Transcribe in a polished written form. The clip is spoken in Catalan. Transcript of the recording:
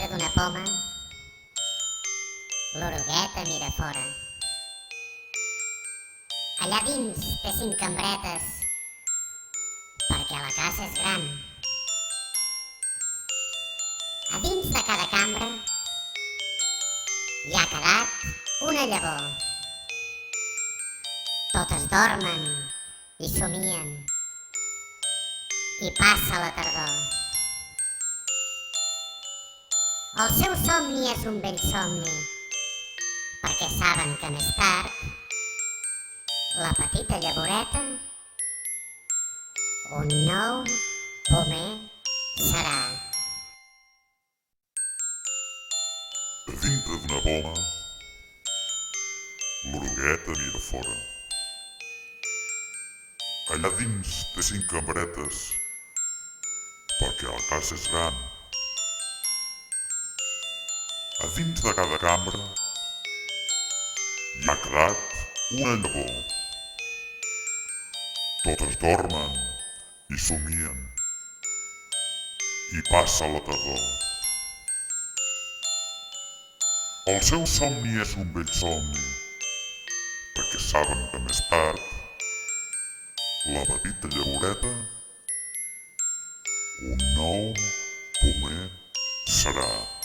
dintre d'una poma, l'orugueta mira fora. Allà dins té 5 cambretes, perquè la casa és gran. A dins de cada cambra hi ha quedat una llavor. Totes dormen i somien, i passa la tardor. El seu somni és un vell somni, perquè saben que més tard la petita llavoreta un nou pomer serà. A dintre d'una poma, l'orugueta mira fora. Allà dins té 5 cambretes, perquè la casa és gran. A dins de cada cambra hi ha quedat una llavor. Totes dormen i somien, i passa la tardor. El seu somni és un vell somni, perquè saben que més tard la petita llavoreta un nou pomer serà.